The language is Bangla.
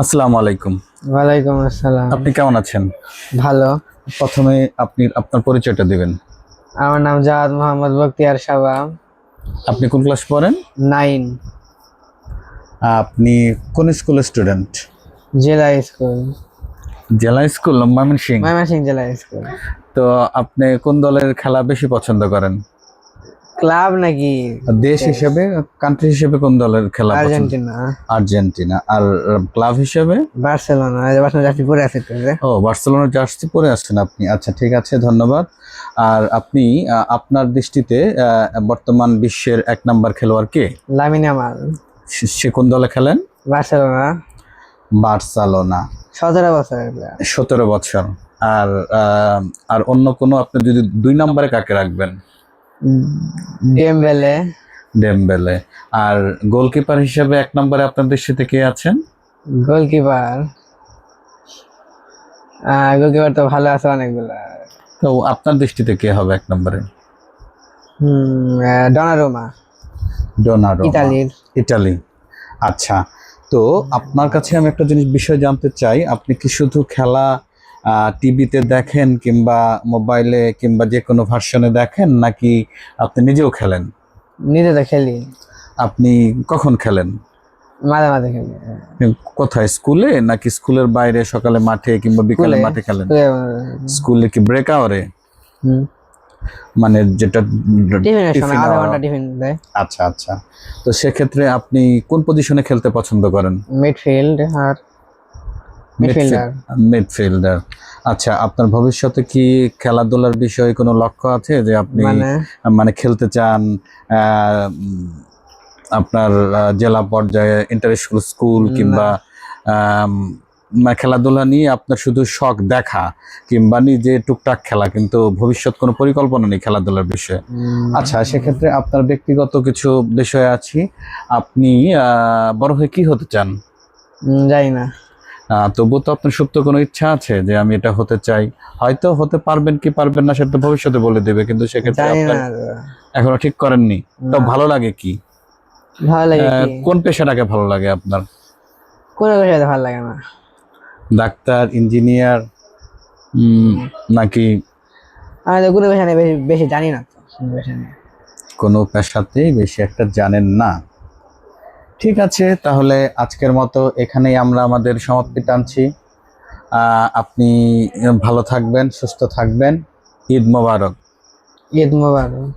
আসসালামু আলাইকুম। ওয়ালাইকুম আসসালাম। আপনি কেমন আছেন? ভালো। প্রথমে আপনি আপনার পরিচয়টা দিবেন। আমার নাম জাহাদ মোহাম্মদ বখতিয়ার সাবা। আপনি কোন ক্লাস পড়েন? 9। আপনি কোন স্কুলের স্টুডেন্ট? জেলা স্কুল, জেলা স্কুল ময়মনসিংহ। ময়মনসিংহ জেলা স্কুল। তো আপনি কোন দলের খেলা বেশি পছন্দ করেন? ক্লাব নাকি দেশ হিসেবে, কান্ট্রি হিসেবে কোন দলের খেলা পছন্দ? Argentina, Argentina. আর ক্লাব হিসেবে? বার্সেলোনা। বার্সেলোনা জার্সি পরে আছে তো যে। ও, বার্সেলোনার জার্সি পরে আছেন আপনি। আচ্ছা, ঠিক আছে, ধন্যবাদ। আর আপনি আপনার দৃষ্টিতে বর্তমান বিশ্বের 1 নাম্বার খেলোয়াড় কে? Lamine Yamal. সে কোন দলে খেলেন? বার্সেলোনা। বার্সেলোনা। 17 বছরের player। 17 বছর। আর আর অন্য কোনো, আপনি যদি 2 নম্বরে কাকে রাখবেন? ডেমবেলে। ডেমবেলে। আর গোলকিপার হিসেবে 1 নম্বরে আপনার দৃষ্টিতে কে আছেন? গোলকিপার গোলকিপার তো ভালো আছে অনেকগুলা। তো আপনার দৃষ্টিতে কে হবে 1 নম্বরে? ডনারুমা, ডোনারুমা। ইতালির। ইতালি। আচ্ছা, তো আপনার কাছে আমি একটা বিষয় জানতে চাই। আপনি কি শুধু খেলা টিভিতে দেখেন কিংবা মোবাইলে কিংবা যে কোনো ভার্সনে দেখেন, নাকি আপনি নিজেও খেলেন? নিজে তো খেলি, আপনি কখন খেলেন? মাঝে মাঝে খেলি। কোথায়, স্কুলে নাকি স্কুলের বাইরে, সকালে মাঠে কিংবা বিকালে মাঠে খেলেন? স্কুলে কি ব্রেক আওয়ারে? মানে যেটা টিফিনের টিফিন সময় আধা hour? ঘন্টা টিফিন দেয়। আচ্ছা আচ্ছা। তো সেক্ষেত্রে আপনি কোন পজিশনে খেলতে পছন্দ করেন? মিডফিল্ড আর মিডফিল্ডার। মিডফিল্ডার। আচ্ছা, আপনার ভবিষ্যতে কি খেলাধুলার বিষয়ে কোনো লক্ষ্য আছে যে আপনি মানে খেলতে চান? আপনার জেলা পর্যায়ে, ইন্টার স্কুল কিংবা মানে খেলাধুলা নিয়ে আপনার শুধু শখ দেখা, কিংবা নিজে টুকটাক খেলা, কিন্তু ভবিষ্যৎ কোনো পরিকল্পনা নেই খেলাধুলার বিষয়ে? আচ্ছা, সেক্ষেত্রে আপনার ব্যক্তিগত কিছু বিষয় আছে। আপনি বড় হয়ে কি হতে চান? জানি না। তবুও তো আপনার সুপ্ত কোনো ইচ্ছা আছে যে আমি এটা হতে চাই। হয়তো হতে পারবেন কি পারবেন না সেটা ভবিষ্যতে বলে দেবে, কিন্তু সেক্ষেত্রে আপনার এখনো ঠিক করেননি। তো ভালো লাগে কি? ভালো লাগে কি? কোন পেশাটাকে ভালো লাগে আপনার? কোনো পেশা ভালো লাগে না। ডাক্তার, ইঞ্জিনিয়ার, নাকি? আমি তো কোনো পেশা নিয়ে বেশি জানি না তো। কোনো পেশাতেই বেশি একটা জানেন না। ঠিক আছে, তাহলে আজকের মতো এখানেই আমরা আমাদের সমাপ্তি টানছি। আপনি ভালো থাকবেন, সুস্থ থাকবেন। ঈদ মোবারক। ঈদ মোবারক।